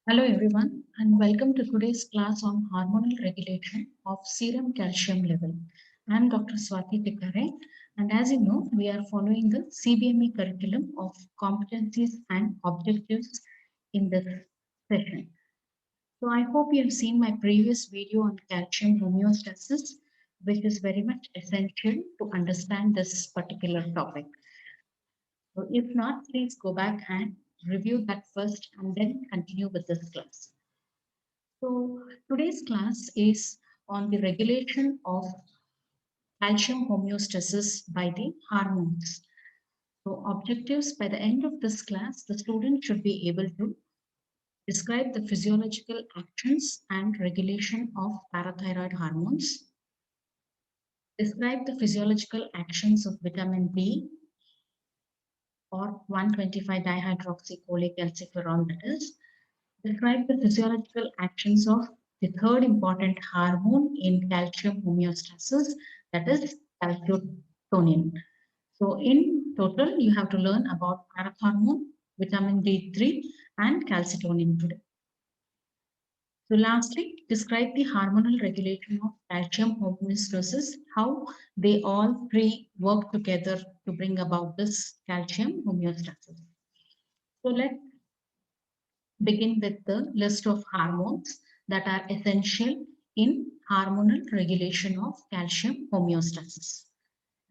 Hello everyone and welcome to today's class on hormonal regulation of serum calcium level. I am Dr. Swati Tikare and as you know we are following the CBME curriculum of competencies and objectives in this session. So I hope you have seen my previous video on calcium homeostasis, which is very much essential to understand this particular topic. So if not, please go back and review that first and then continue with this class. So today's class is on the regulation of calcium homeostasis by the hormones. So objectives by the end of this class, the student should be able to describe the physiological actions and regulation of parathyroid hormones, describe the physiological actions of vitamin D or 125 dihydroxycholecalciferol, that is, describe the physiological actions of the third important hormone in calcium homeostasis, that is calcitonin. So in total, you have to learn about parathormone, vitamin D3, and calcitonin today. So lastly, describe the hormonal regulation of calcium homeostasis, how they all three work together to bring about this calcium homeostasis. So let's begin with the list of hormones that are essential in hormonal regulation of calcium homeostasis.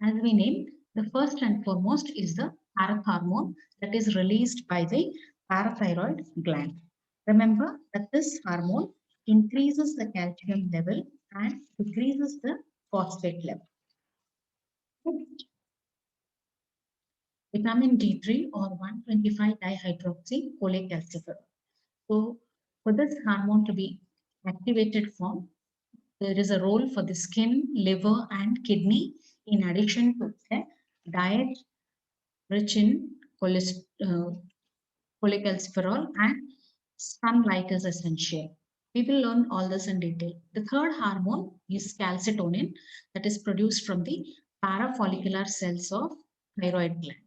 As we named, the first and foremost is the parathormone that is released by the parathyroid gland. Remember that this hormone increases the calcium level and decreases the phosphate level. Vitamin D3 or 125 dihydroxycholecalciferol. So for this hormone to be activated form, there is a role for the skin, liver, and kidney, in addition to a diet rich in cholecalciferol and sunlight is essential. We will learn all this in detail. The third hormone is calcitonin that is produced from the parafollicular cells of thyroid gland.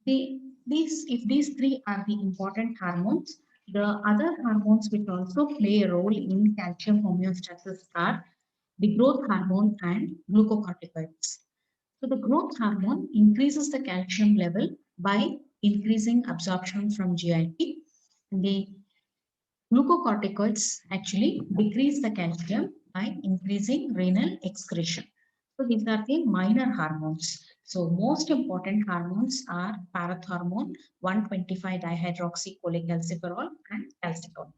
If these three are the important hormones, the other hormones which also play a role in calcium homeostasis are the growth hormone and glucocorticoids. So the growth hormone increases the calcium level by increasing absorption from GIT. And the glucocorticoids actually decrease the calcium by increasing renal excretion. So these are the minor hormones. So most important hormones are parathormone, 125 dihydroxycholecalciferol, and calcitonin.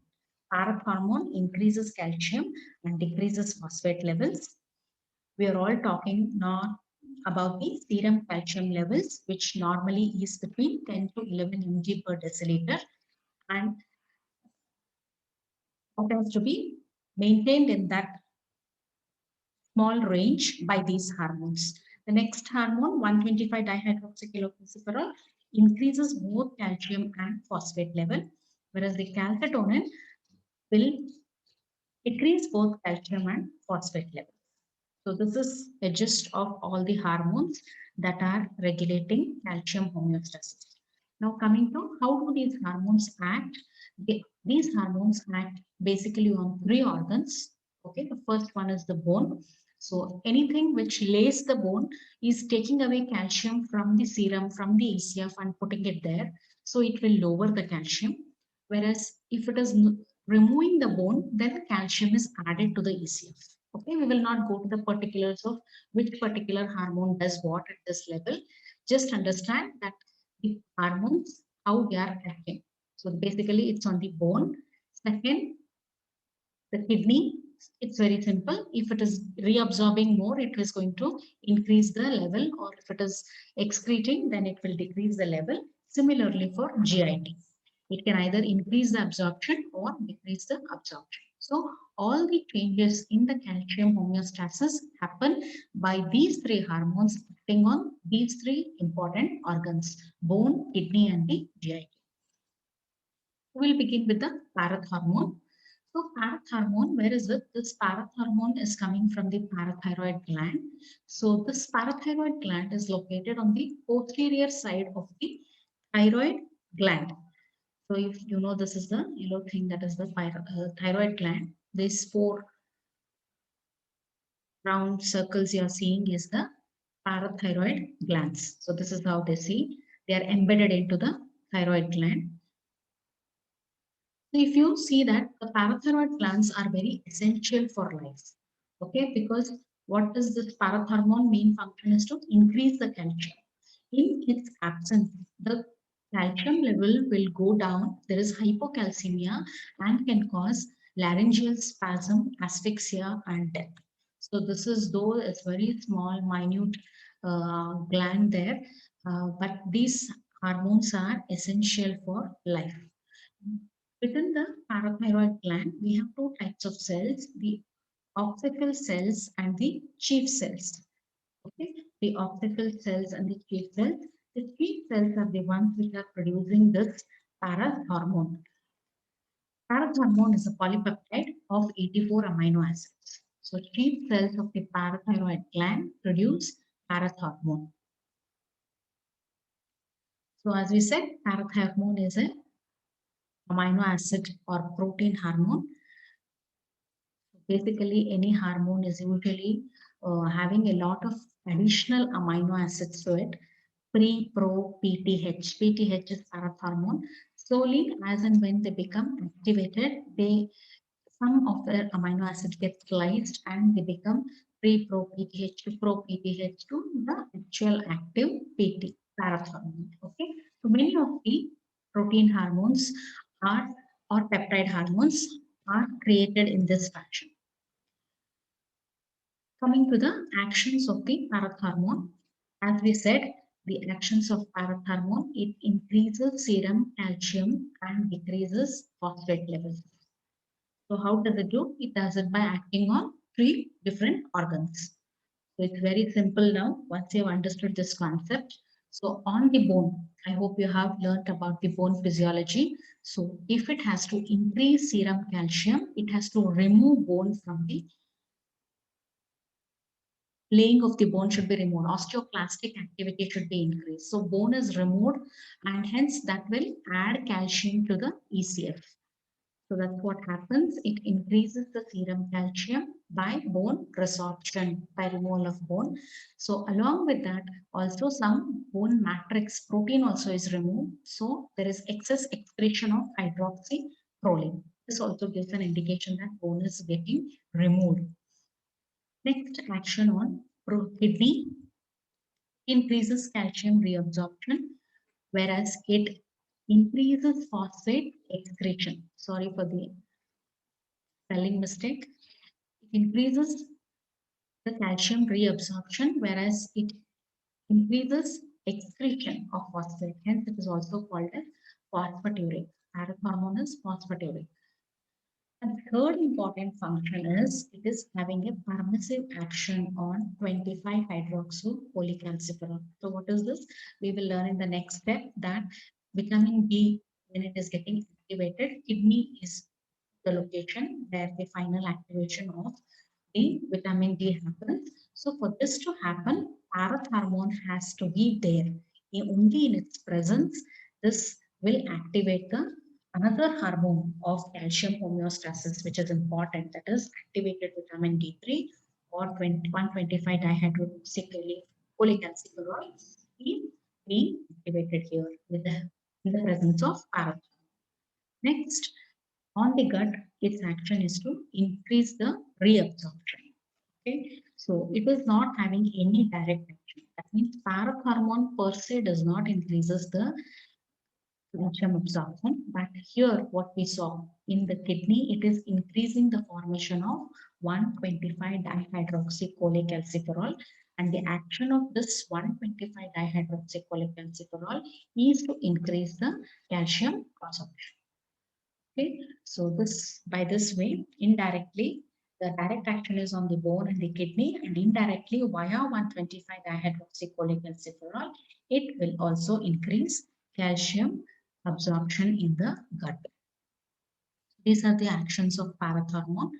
Parathormone increases calcium and decreases phosphate levels. We are all talking now about the serum calcium levels, which normally is between 10 to 11 mg per deciliter, and it has to be maintained in that small range by these hormones. The next hormone, 125 dihydroxycholecalciferol, increases both calcium and phosphate level, whereas the calcitonin will decrease both calcium and phosphate level. So this is a gist of all the hormones that are regulating calcium homeostasis. Now coming to how do these hormones act? These hormones act basically on three organs. Okay, the first one is the bone. So anything which lays the bone is taking away calcium from the serum, from the ECF and putting it there. So it will lower the calcium. Whereas if it is removing the bone, then the calcium is added to the ECF. Okay, we will not go to the particulars of which particular hormone does what at this level. Just understand that the hormones, how they are acting. So basically, it's on the bone. Second, the kidney. It's very simple. If it is reabsorbing more, it is going to increase the level, or if it is excreting, then it will decrease the level. Similarly for GIT. It can either increase the absorption or decrease the absorption. So all the changes in the calcium homeostasis happen by these three hormones acting on these three important organs, bone, kidney, and the GIT. We'll begin with the parathormone. So parathormone, where is it? This parathormone is coming from the parathyroid gland. So this parathyroid gland is located on the posterior side of the thyroid gland. So if you know, this is the yellow thing, that is the thyroid gland. These four round circles you are seeing is the parathyroid glands. So this is how they see. They are embedded into the thyroid gland. So if you see that the parathyroid glands are very essential for life, okay, because what does this parathormone main function is to increase the calcium. In its absence, the calcium level will go down. There is hypocalcemia and can cause laryngeal spasm, asphyxia, and death. So this is, though it's very small, minute gland there, but these hormones are essential for life. Within the parathyroid gland, we have two types of cells, the optical cells and the chief cells. Okay, the optical cells and the chief cells. The chief cells are the ones which are producing this parathormone. Parathormone is a polypeptide of 84 amino acids. So chief cells of the parathyroid gland produce parathormone. So as we said, parathormone is a amino acid or protein hormone. Basically, any hormone is usually having a lot of additional amino acids to it. Pre, pro, PTH. PTH is parathormone. Slowly, as and when they become activated, some of their amino acids get spliced and they become pre, pro, PTH to pro, PTH to the actual active PT, parathormone. Okay. So many of the protein hormones are or peptide hormones are created in this fashion. Coming to the actions of the parathormone, as we said, the actions of parathormone, it increases serum calcium and decreases phosphate levels. So how does it do? It does it by acting on three different organs. So it's very simple now once you have understood this concept. So on the bone, I hope you have learned about the bone physiology. So if it has to increase serum calcium, it has to remove bone from the laying of the bone should be removed. Osteoclastic activity should be increased. So bone is removed and hence that will add calcium to the ECF. So that's what happens. It increases the serum calcium by bone resorption, by removal of bone. So along with that, also some bone matrix protein also is removed. So there is excess excretion of hydroxyproline. This also gives an indication that bone is getting removed. Next action on kidney increases calcium reabsorption, whereas it increases phosphate excretion. Sorry for the spelling mistake. It increases the calcium reabsorption, whereas it increases excretion of phosphate. Hence, it is also called as phosphaturic. Parathormone is phosphaturic. And third important function is it is having a permissive action on 25 hydroxycholecalciferol. So what is this? We will learn in the next step that vitamin D, when it is getting activated, kidney is the location where the final activation of the vitamin D happens. So for this to happen, parathormone has to be there. Only in its presence, this will activate the another hormone of calcium homeostasis, which is important, that is activated vitamin D3 or 125 dihydroxycholecalciferol is being activated here in the presence of parathormone. Next, on the gut, its action is to increase the reabsorption. Okay, so it is not having any direct action. That means parathormone per se does not increases the calcium absorption. But here, what we saw in the kidney, it is increasing the formation of 125 dihydroxycholecalciferol. And the action of this 125 dihydroxycholecalciferol is to increase the calcium absorption. Okay, so this by this way, indirectly, the direct action is on the bone and the kidney, and indirectly via 125 dihydroxycholecalciferol, it will also increase calcium absorption in the gut. These are the actions of parathormone.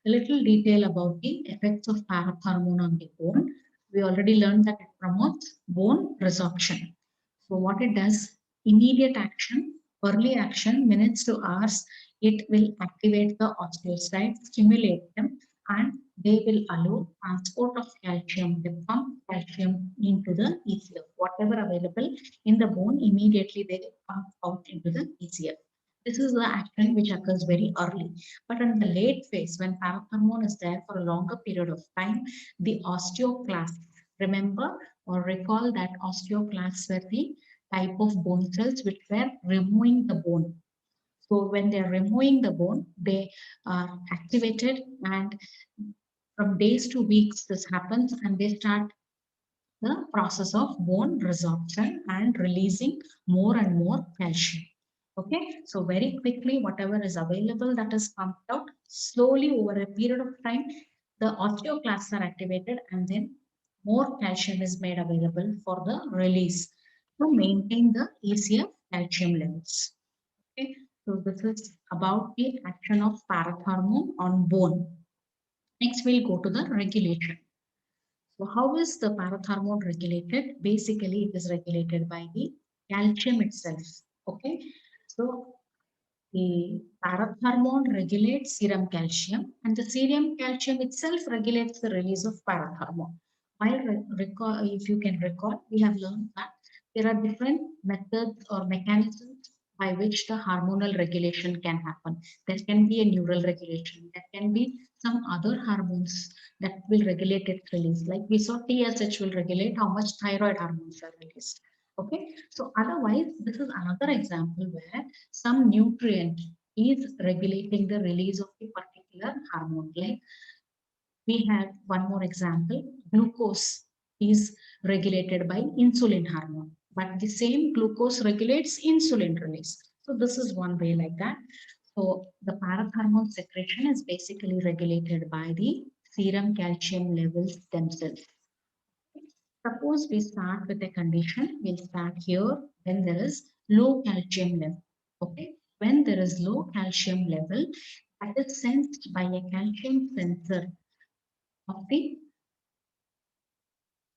A little detail about the effects of parathormone on the bone. We already learned that it promotes bone resorption. So what it does, immediate action, early action, minutes to hours, it will activate the osteocytes, stimulate them, and they will allow transport of calcium. They pump calcium into the ECF. Whatever available in the bone, immediately they pump out into the ECF. This is the action which occurs very early. But in the late phase, when parathormone is there for a longer period of time, the osteoclasts, remember or recall that osteoclasts were the type of bone cells which were removing the bone. So when they're removing the bone, they are activated, and from days to weeks this happens, and they start the process of bone resorption and releasing more and more calcium. Okay, so very quickly, whatever is available that is pumped out slowly over a period of time, the osteoclasts are activated, and then more calcium is made available for the release to maintain the ECF calcium levels. Okay, so this is about the action of parathormone on bone. Next, we'll go to the regulation. So how is the parathormone regulated? Basically, it is regulated by the calcium itself. Okay, so the parathormone regulates serum calcium, and the serum calcium itself regulates the release of parathormone. While if you can recall, we have learned that there are different methods or mechanisms by which the hormonal regulation can happen. There can be a neural regulation, there can be some other hormones that will regulate its release. Like we saw, TSH will regulate how much thyroid hormones are released. Okay, so otherwise, this is another example where some nutrient is regulating the release of a particular hormone. Like we have one more example, glucose is regulated by insulin hormone, but the same glucose regulates insulin release. So this is one way like that. So the parathormone secretion is basically regulated by the serum calcium levels themselves. Suppose we start with a condition, we'll start here when there is low calcium level. Okay, when there is low calcium level, that is sensed by a calcium sensor of the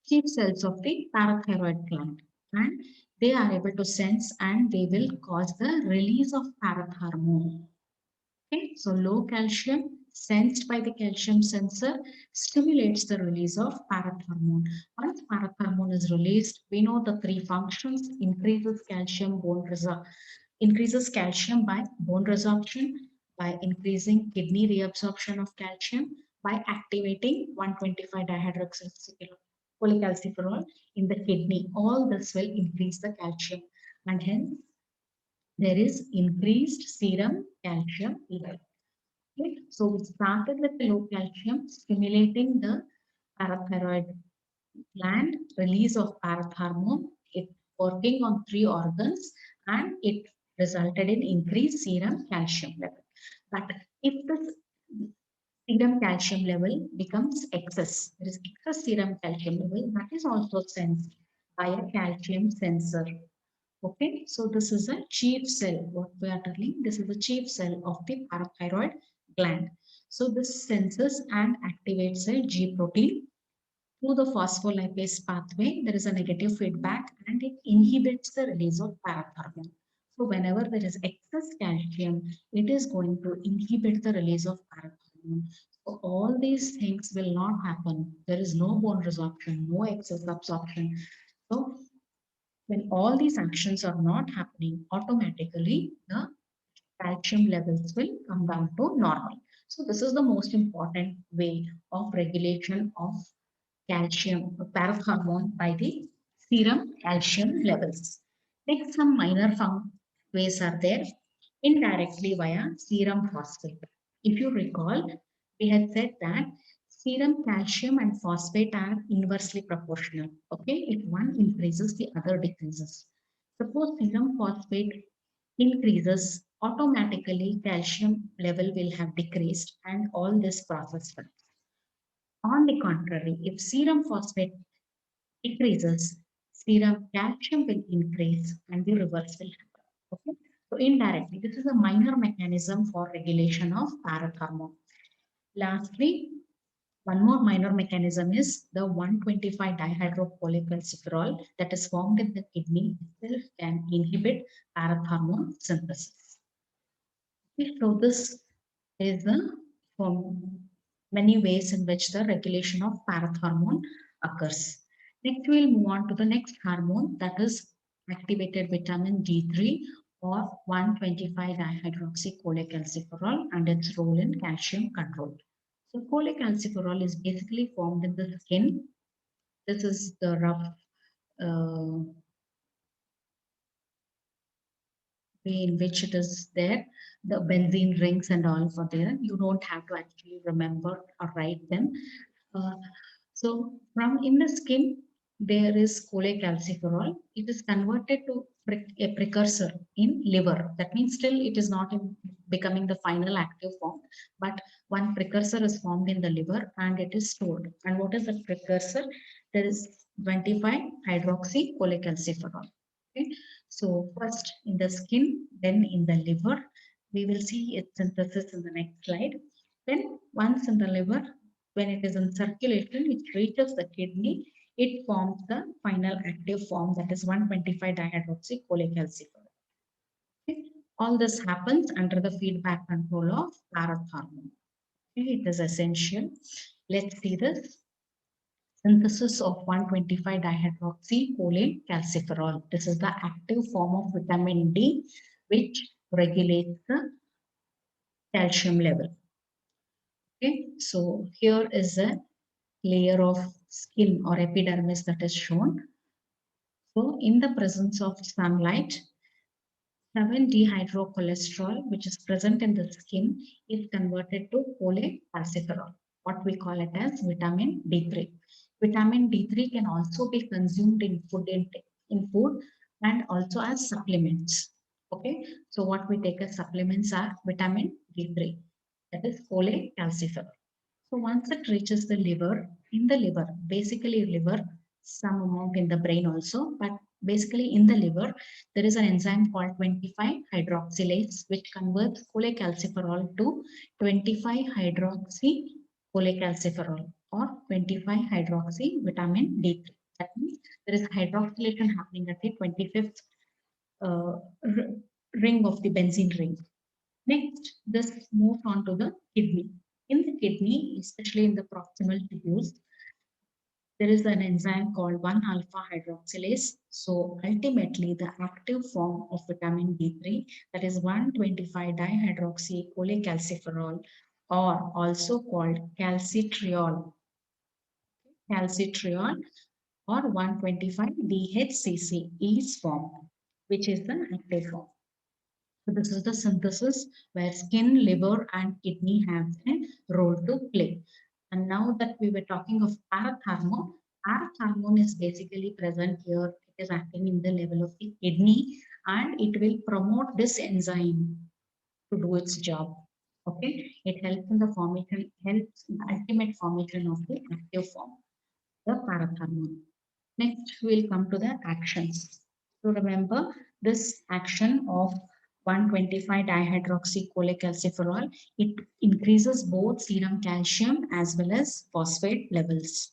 chief cells of the parathyroid gland, and they are able to sense and they will cause the release of parathormone. Okay, so low calcium sensed by the calcium sensor stimulates the release of parathormone. Once parathormone is released, we know the three functions: increases calcium by bone resorption, by increasing kidney reabsorption of calcium, by activating 125 polycalciferol in the kidney. All this will increase the calcium, and hence there is increased serum calcium level. Okay, so we started with the low calcium stimulating the parathyroid gland, release of parathormone, it working on three organs, and it resulted in increased serum calcium level. But if the serum calcium level becomes excess, there is excess serum calcium level, that is also sensed by a calcium sensor. Okay, so this is a chief cell. What we are telling, this is the chief cell of the parathyroid gland. So this senses and activates a G protein through the phospholipase pathway. There is a negative feedback and it inhibits the release of parathormone. So whenever there is excess calcium, it is going to inhibit the release of parathormone. So all these things will not happen. There is no bone resorption, no excess absorption. So when all these actions are not happening, automatically the calcium levels will come down to normal. So this is the most important way of regulation of calcium parathormone by the serum calcium levels. Next, some minor ways are there indirectly via serum phosphate. If you recall, we had said that serum calcium and phosphate are inversely proportional. Okay, if one increases, the other decreases. Suppose serum phosphate increases, automatically calcium level will have decreased and all this process stops. On the contrary, if serum phosphate decreases, serum calcium will increase and the reverse will happen. Okay? So indirectly, this is a minor mechanism for regulation of parathormone. Lastly, One more minor mechanism is the 1,25-dihydrocholecalciferol that is formed in the kidney itself can inhibit parathormone synthesis. Okay, so this is the from many ways in which the regulation of parathormone occurs. Next, we'll move on to the next hormone, that is activated vitamin D3 or 1,25-dihydroxycholecalciferol and its role in calcium control. So cholecalciferol is basically formed in the skin. This is the rough uh, way in which it is there. The benzene rings and all for there. You don't have to actually remember or write them. Uh, so from in the skin, there is cholecalciferol. It is converted to a precursor in liver. That means still it is not in becoming the final active form, but one precursor is formed in the liver and it is stored. And what is the precursor? There is 25 hydroxy cholecalciferol. Okay. So first in the skin, then in the liver. We will see its synthesis in the next slide. Then once in the liver, when it is in circulation, it reaches the kidney, it forms the final active form, that is 1,25-dihydroxycholecalciferol. Okay. All this happens under the feedback control of parathormone. Okay. It is essential. Let's see this. Synthesis of 1,25-dihydroxycholecalciferol. This is the active form of vitamin D, which regulates the calcium level. Okay, so here is a layer of skin or epidermis that is shown. So in the presence of sunlight, 7-dehydrocholesterol, which is present in the skin, is converted to cholecalciferol, what we call it as vitamin D3. Vitamin D3 can also be consumed in food and also as supplements. Okay, so what we take as supplements are vitamin D3, that is cholecalciferol. So once it reaches the liver, in the liver, basically liver, some amount in the brain also, but basically in the liver, there is an enzyme called 25-hydroxylase, which converts cholecalciferol to 25-hydroxycholecalciferol or 25-hydroxy vitamin D3. That means there is hydroxylation happening at the 25th uh, ring of the benzene ring. Next, this moves on to the kidney. In the kidney, especially in the proximal tubules, there is an enzyme called 1-alpha hydroxylase. So ultimately, the active form of vitamin D3, that is 1,25-dihydroxycholecalciferol, or also called calcitriol, or 125-DHCC is formed, which is the active form. So this is the synthesis where skin, liver, and kidney have a role to play. And now that we were talking of parathormone is basically present here. It is acting in the level of the kidney and it will promote this enzyme to do its job. Okay, it helps in the formation, helps in the ultimate formation of the active form, the parathormone. Next, we'll come to the actions. So remember this action of 125-dihydroxycholecalciferol, it increases both serum calcium as well as phosphate levels.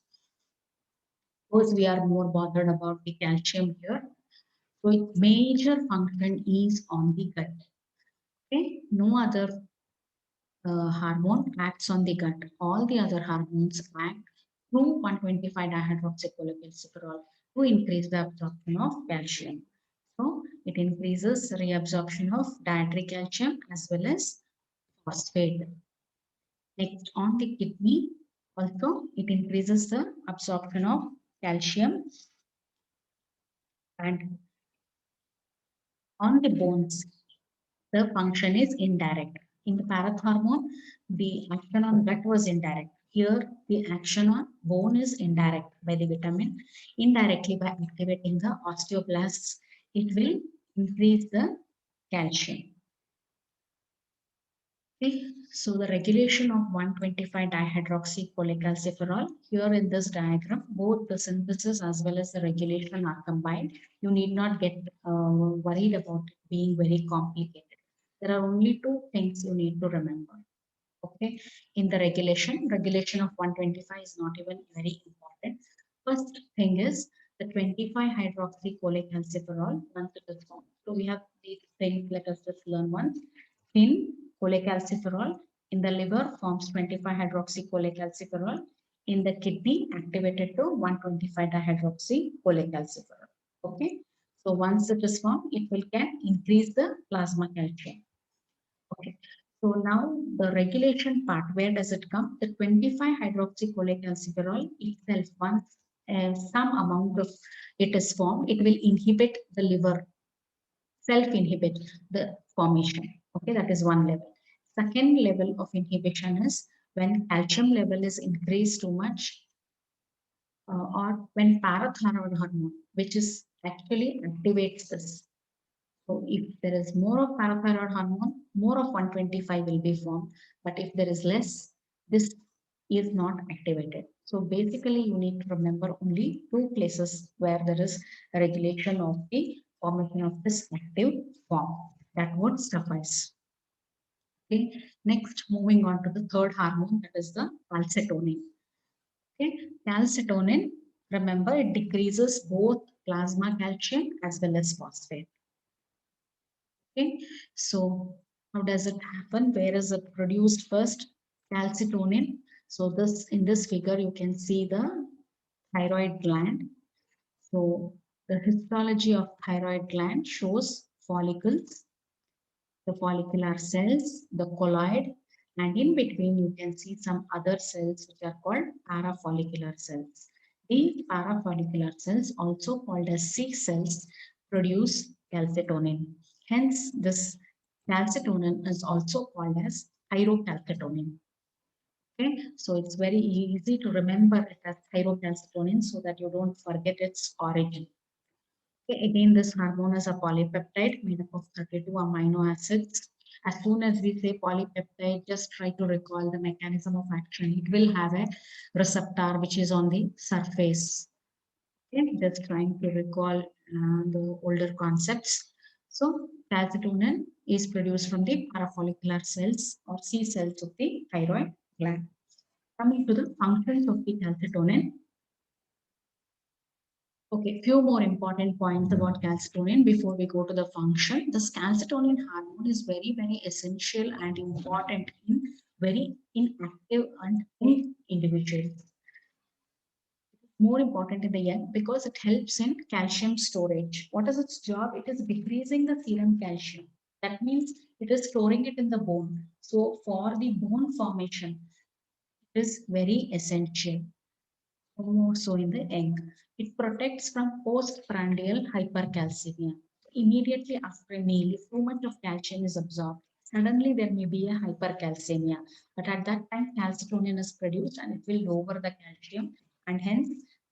Because we are more bothered about the calcium here. So its major function is on the gut. Okay, no other hormone acts on the gut. All the other hormones act through 125-dihydroxycholecalciferol to increase the absorption of calcium. So it increases reabsorption of dietary calcium as well as phosphate. Next, on the kidney, also it increases the absorption of calcium, and on the bones, the function is indirect. In the parathormone, the action on gut was indirect. Here, the action on bone is indirect by the vitamin. Indirectly, by activating the osteoblasts, it will increase the calcium. Okay, so the regulation of 125-dihydroxycholecalciferol, here in this diagram, both the synthesis as well as the regulation are combined. You need not get worried about it being very complicated. There are only two things you need to remember. Okay, in the regulation of 125 is not even very important. First thing is the 25 hydroxycholecalciferol once it is formed. So we have these things, let us just learn once. In cholecalciferol in the liver forms 25 hydroxycholecalciferol, in the kidney activated to 125 dihydroxycholecalciferol. Okay, so once it is formed, it will can increase the plasma calcium. Okay. So now the regulation part, where does it come? The 25 hydroxycholecalciferol itself, once some amount of it is formed, it will inhibit the liver, self-inhibit the formation. Okay, that is one level. Second level of inhibition is when calcium level is increased too much, or when parathyroid hormone, which is actually activates this. So if there is more of parathyroid hormone, more of 125 will be formed. But if there is less, this is not activated. So basically, you need to remember only two places where there is a regulation of the formation of this active form. That would suffice. Okay. Next, moving on to the third hormone, that is the calcitonin. Okay. Calcitonin, remember, it decreases both plasma calcium as well as phosphate. Okay, so how does it happen? Where is it produced first? Calcitonin. So this in this figure you can see the thyroid gland. So the histology of thyroid gland shows follicles, the follicular cells, the colloid, and in between you can see some other cells which are called parafollicular cells. These parafollicular cells, also called as C cells, produce calcitonin. Hence, this calcitonin is also called as thyrocalcitonin. Okay, so it's very easy to remember it as thyrocalcitonin so that you don't forget its origin. Okay, again, this hormone is a polypeptide made up of 32 amino acids. As soon as we say polypeptide, just try to recall the mechanism of action. It will have a receptor which is on the surface. Okay, just trying to recall the older concepts. So, calcitonin is produced from the parafollicular cells or C cells of the thyroid gland. Coming to the functions of the calcitonin. Okay, few more important points about calcitonin before we go to the function. This calcitonin hormone is very, very essential and important in very inactive and in individuals. More important in the young because it helps in calcium storage. What is its job? It is decreasing the serum calcium. That means it is storing it in the bone. So for the bone formation, it is very essential. More so in the egg. It protects from postprandial hypercalcemia. Immediately after a meal, if too much of calcium is absorbed, suddenly there may be a hypercalcemia. But at that time, calcitonin is produced and it will lower the calcium and hence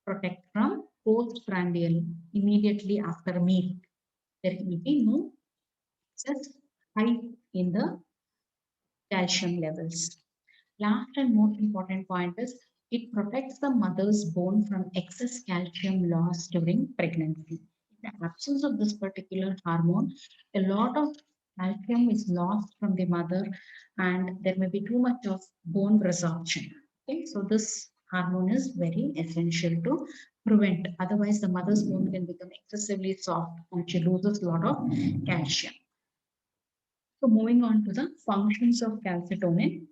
protect from postprandial immediately after meal. There will be no excess high in the calcium levels. Last and most important point is it protects the mother's bone from excess calcium loss during pregnancy. In the absence of this particular hormone, a lot of calcium is lost from the mother and there may be too much of bone resorption. Okay, so this hormone is very essential to prevent. Otherwise, the mother's bone can become excessively soft and she loses a lot of calcium. So moving on to the functions of calcitonin.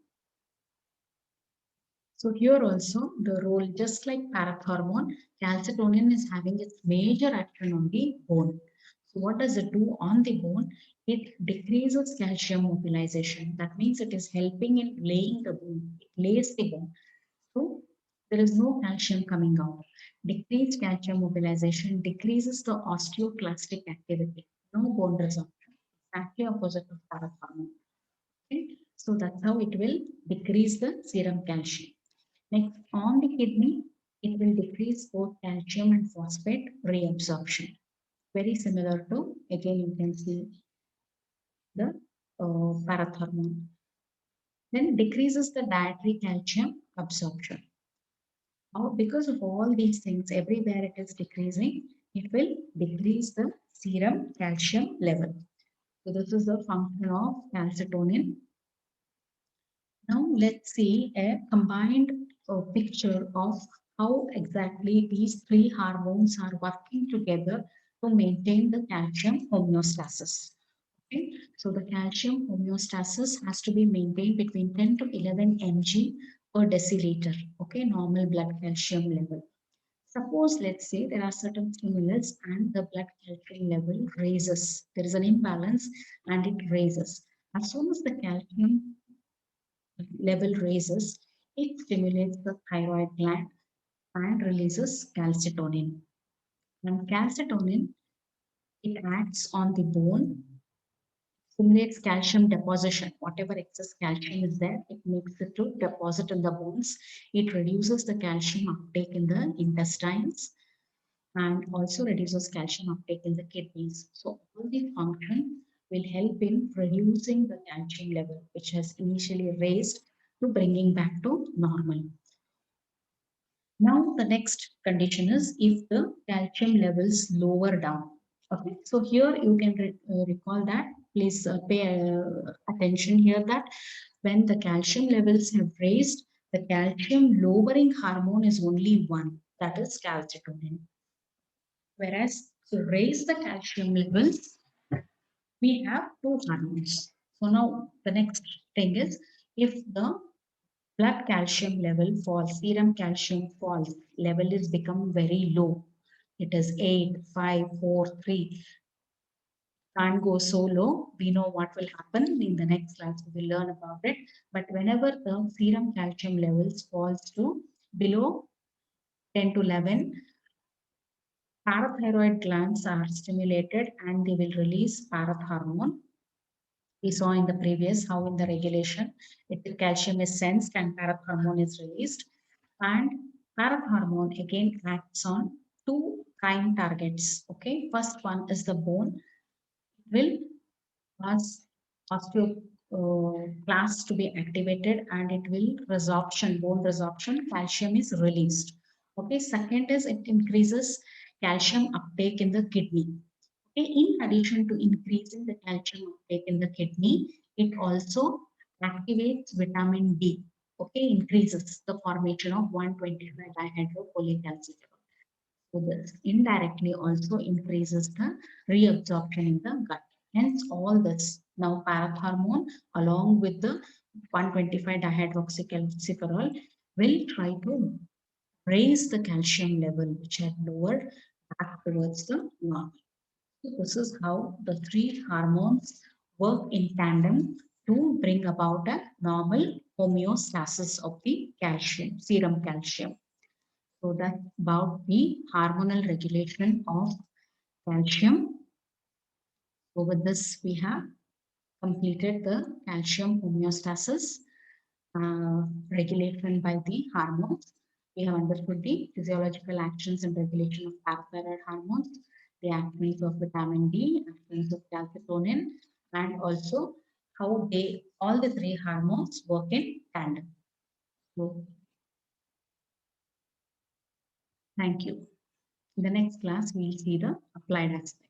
So here also the role, just like parathormone, calcitonin is having its major action on the bone. So what does it do on the bone? It decreases calcium mobilization. That means it is helping in laying the bone. It lays the bone. So there is no calcium coming out. Decreased calcium mobilization decreases the osteoclastic activity. No bone resorption. Exactly opposite of parathormone. Okay? So that's how it will decrease the serum calcium. Next, on the kidney, it will decrease both calcium and phosphate reabsorption. Very similar to, again, you can see the parathormone. Then decreases the dietary calcium absorption. Now, because of all these things, everywhere it is decreasing, it will decrease the serum calcium level. So this is the function of calcitonin. Now let's see a combined picture of how exactly these three hormones are working together to maintain the calcium homeostasis. Okay, so the calcium homeostasis has to be maintained between 10 to 11 mg per deciliter. Okay, normal blood calcium level. Suppose, let's say, there are certain stimulus and the blood calcium level raises. There is an imbalance and it raises. As soon as the calcium level raises, it stimulates the thyroid gland and releases calcitonin. And calcitonin, it acts on the bone, stimulates calcium deposition. Whatever excess calcium is there, it makes it to deposit in the bones. It reduces the calcium uptake in the intestines and also reduces calcium uptake in the kidneys. So all these functions will help in reducing the calcium level, which has initially raised to bringing back to normal. Now the next condition is if the calcium levels lower down. Okay, so here you can recall that. Please pay attention here that when the calcium levels have raised, the calcium lowering hormone is only one, that is calcitonin. Whereas to raise the calcium levels, we have two hormones. So now the next thing is if the blood calcium level falls, serum calcium falls, level is become very low. It is 8, 5, 4, 3. Can't go so low. We know what will happen in the next class. We will learn about it. But whenever the serum calcium levels falls to below 10 to 11, parathyroid glands are stimulated and they will release parathormone. We saw in the previous how in the regulation, if calcium is sensed and parathormone is released. And parathormone again acts on two kind targets. Okay, first one is the bone. It will cause osteoclast to be activated and it will resorption, bone resorption, calcium is released. Okay, second is it increases calcium uptake in the kidney. Okay, in addition to increasing the calcium uptake in the kidney, it also activates vitamin D. Okay, increases the formation of 125 dihydropolycalciferol. So this indirectly also increases the reabsorption in the gut. Hence, all this now parathormone along with the 125 dihydroxycalciferol will try to raise the calcium level which had lowered back towards the normal. So this is how the three hormones work in tandem to bring about a normal homeostasis of the calcium, serum calcium. So that's about the hormonal regulation of calcium. So with this, we have completed the calcium homeostasis regulation by the hormones. We have understood the physiological actions and regulation of parathyroid hormones, the actions of vitamin D, actions of calcitonin, and also how they all the three hormones work in tandem. So thank you. In the next class, we'll see the applied aspect.